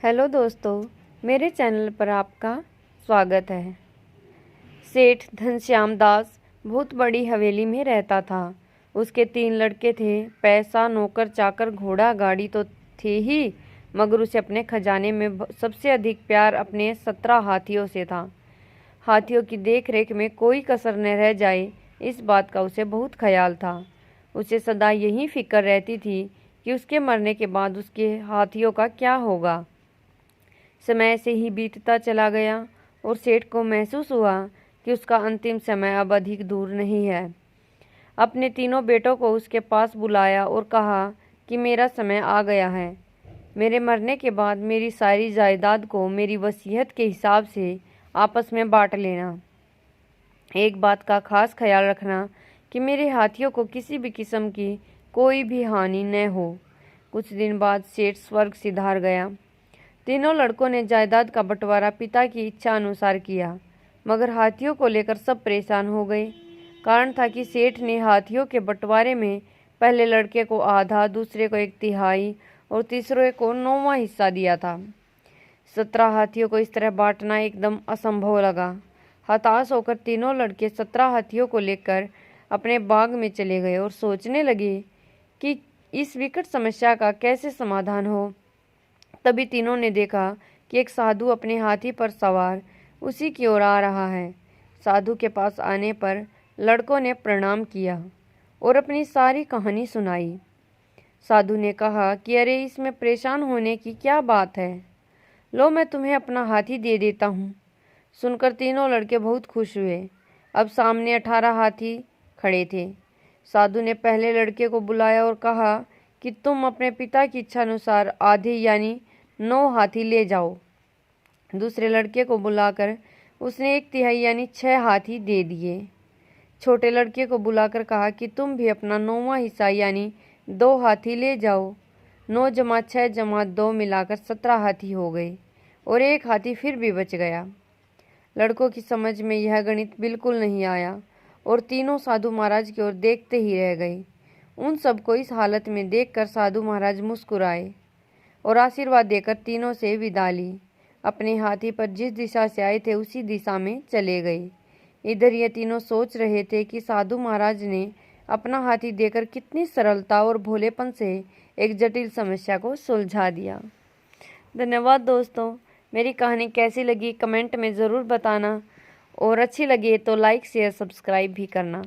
Hello दोस्तों, मेरे channel पर आपका स्वागत है। सेठ घनश्याम दास बहुत बड़ी हवेली में रहता था। उसके 3 लड़के थे। पैसा, नौकर चाकर, घोड़ा गाड़ी तो थे ही, मगर उसे अपने खजाने में सबसे अधिक प्यार अपने 17 हाथियों से था। हाथियों की देख रेख में कोई कसर न रह जाए, इस बात का उसे बहुत ख्याल था। उसे सदा यही फिक्र रहती थी कि उसके मरने के बाद उसके हाथियों का क्या होगा। समय से ही बीतता चला गया और सेठ को महसूस हुआ कि उसका अंतिम समय अब अधिक दूर नहीं है। अपने तीनों बेटों को उसके पास बुलाया और कहा कि मेरा समय आ गया है। मेरे मरने के बाद मेरी सारी जायदाद को मेरी वसीयत के हिसाब से आपस में बांट लेना। एक बात का खास ख्याल रखना कि मेरे हाथियों को किसी भी किस्म की कोई भी हानि न हो। कुछ दिन बाद सेठ स्वर्ग सिधार गया। तीनों लड़कों ने जायदाद का बंटवारा पिता की इच्छा अनुसार किया, मगर हाथियों को लेकर सब परेशान हो गए। कारण था कि सेठ ने हाथियों के बंटवारे में पहले लड़के को आधा, दूसरे को 1/3 और तीसरे को 9वां हिस्सा दिया था। 17 हाथियों को इस तरह बांटना एकदम असंभव लगा। हताश होकर तीनों लड़के 17 हाथियों को लेकर अपने बाग में चले गए और सोचने लगे कि इस विकट समस्या का कैसे समाधान हो। तभी तीनों ने देखा कि एक साधु अपने हाथी पर सवार उसी की ओर आ रहा है। साधु के पास आने पर लड़कों ने प्रणाम किया और अपनी सारी कहानी सुनाई। साधु ने कहा कि अरे, इसमें परेशान होने की क्या बात है, लो मैं तुम्हें अपना हाथी दे देता हूँ। सुनकर तीनों लड़के बहुत खुश हुए। अब सामने 18 हाथी खड़े थे। साधु ने पहले लड़के को बुलाया और कहा कि तुम अपने पिता की इच्छा अनुसार आधे यानी 9 हाथी ले जाओ। दूसरे लड़के को बुलाकर उसने 1/3 यानी 6 हाथी दे दिए। छोटे लड़के को बुलाकर कहा कि तुम भी अपना 9वां हिस्सा यानी 2 हाथी ले जाओ। 9 + 6 + 2 मिलाकर 17 हाथी हो गए और 1 हाथी फिर भी बच गया। लड़कों की समझ में यह गणित बिल्कुल नहीं आया और तीनों साधु महाराज की ओर देखते ही रह गए। उन सबको इस हालत में देखकर साधु महाराज मुस्कुराए और आशीर्वाद देकर तीनों से विदा ली। अपने हाथी पर जिस दिशा से आए थे उसी दिशा में चले गए। इधर ये तीनों सोच रहे थे कि साधु महाराज ने अपना हाथी देकर कितनी सरलता और भोलेपन से एक जटिल समस्या को सुलझा दिया। धन्यवाद दोस्तों। मेरी कहानी कैसी लगी कमेंट में ज़रूर बताना और अच्छी लगी तो लाइक शेयर सब्सक्राइब भी करना।